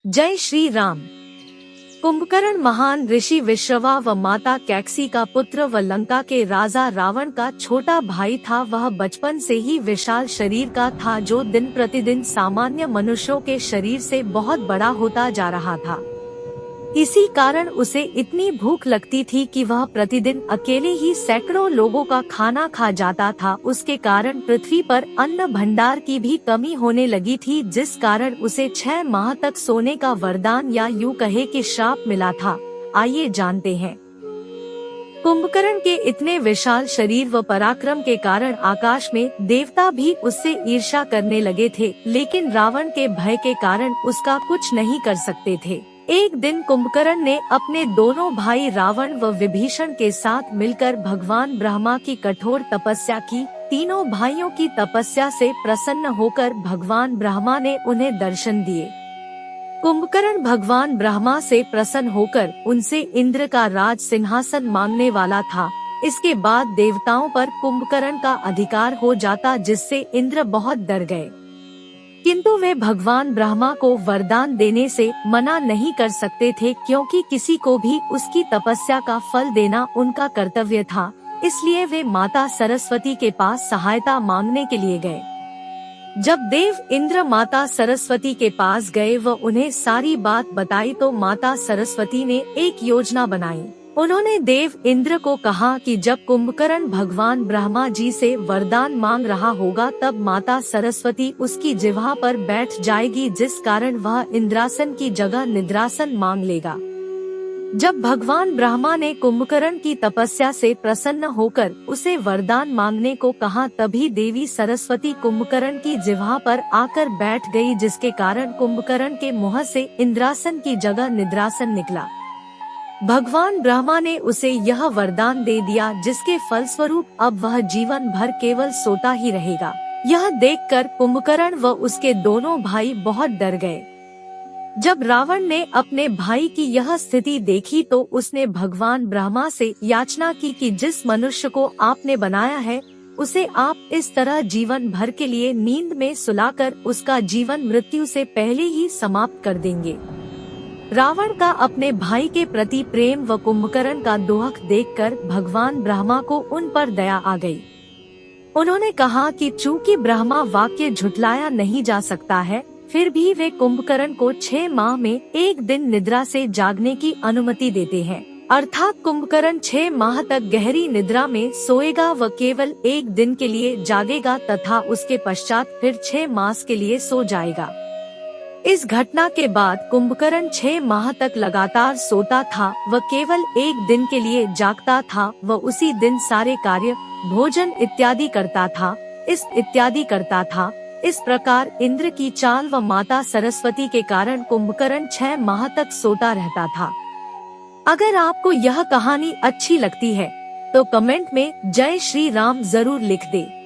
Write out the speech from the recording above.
जय श्री राम। कुंभकर्ण महान ऋषि विश्रवा व माता कैकसी का पुत्र व लंका के राजा रावण का छोटा भाई था। वह बचपन से ही विशाल शरीर का था, जो दिन प्रतिदिन सामान्य मनुष्यों के शरीर से बहुत बड़ा होता जा रहा था। इसी कारण उसे इतनी भूख लगती थी कि वह प्रतिदिन अकेले ही सैकड़ों लोगों का खाना खा जाता था। उसके कारण पृथ्वी पर अन्न भंडार की भी कमी होने लगी थी, जिस कारण उसे 6 माह तक सोने का वरदान या यूं कहे कि श्राप मिला था। आइए जानते हैं। कुंभकर्ण के इतने विशाल शरीर व पराक्रम के कारण आकाश में देवता भी उससे ईर्ष्या करने लगे थे, लेकिन रावण के भय के कारण उसका कुछ नहीं कर सकते थे। एक दिन कुंभकर्ण ने अपने दोनों भाई रावण व विभीषण के साथ मिलकर भगवान ब्रह्मा की कठोर तपस्या की। तीनों भाइयों की तपस्या से प्रसन्न होकर भगवान ब्रह्मा ने उन्हें दर्शन दिए। कुंभकर्ण भगवान ब्रह्मा से प्रसन्न होकर उनसे इंद्र का राज सिंहासन मांगने वाला था। इसके बाद देवताओं पर कुंभकर्ण का अधिकार हो जाता, जिससे इंद्र बहुत डर गए। किंतु वे भगवान ब्रह्मा को वरदान देने से मना नहीं कर सकते थे, क्योंकि किसी को भी उसकी तपस्या का फल देना उनका कर्तव्य था। इसलिए वे माता सरस्वती के पास सहायता मांगने के लिए गए। जब देव इंद्र माता सरस्वती के पास गए व उन्हें सारी बात बताई, तो माता सरस्वती ने एक योजना बनाई। उन्होंने देव इंद्र को कहा कि जब कुंभकर्ण भगवान ब्रह्मा जी से वरदान मांग रहा होगा, तब माता सरस्वती उसकी जिह्वा पर बैठ जाएगी, जिस कारण वह इंद्रासन की जगह निद्रासन मांग लेगा। जब भगवान ब्रह्मा ने कुंभकर्ण की तपस्या से प्रसन्न होकर उसे वरदान मांगने को कहा, तभी देवी सरस्वती कुंभकर्ण की जिह्वा पर आकर बैठ गई, जिसके कारण कुंभकर्ण के मुंह से इंद्रासन की जगह निद्रासन निकला। भगवान ब्रह्मा ने उसे यह वरदान दे दिया, जिसके फलस्वरूप अब वह जीवन भर केवल सोता ही रहेगा। यह देखकर कुंभकर्ण व उसके दोनों भाई बहुत डर गए। जब रावण ने अपने भाई की यह स्थिति देखी, तो उसने भगवान ब्रह्मा से याचना की कि जिस मनुष्य को आपने बनाया है, उसे आप इस तरह जीवन भर के लिए नींद में सुलाकर उसका जीवन मृत्यु से पहले ही समाप्त कर देंगे। रावण का अपने भाई के प्रति प्रेम व कुंभकर्ण का दुख देखकर भगवान ब्रह्मा को उन पर दया आ गई। उन्होंने कहा कि चूंकि ब्रह्मा वाक्य झुठलाया नहीं जा सकता है, फिर भी वे कुंभकर्ण को 6 माह में एक दिन निद्रा से जागने की अनुमति देते हैं। अर्थात कुंभकर्ण 6 माह तक गहरी निद्रा में सोएगा व केवल एक दिन के लिए जागेगा, तथा उसके पश्चात फिर 6 मास के लिए सो जाएगा। इस घटना के बाद कुंभकर्ण 6 माह तक लगातार सोता था व केवल एक दिन के लिए जागता था व उसी दिन सारे कार्य, भोजन इत्यादि करता था। इस प्रकार इंद्र की चाल व माता सरस्वती के कारण कुंभकर्ण 6 माह तक सोता रहता था। अगर आपको यह कहानी अच्छी लगती है तो कमेंट में जय श्री राम जरूर लिख दे।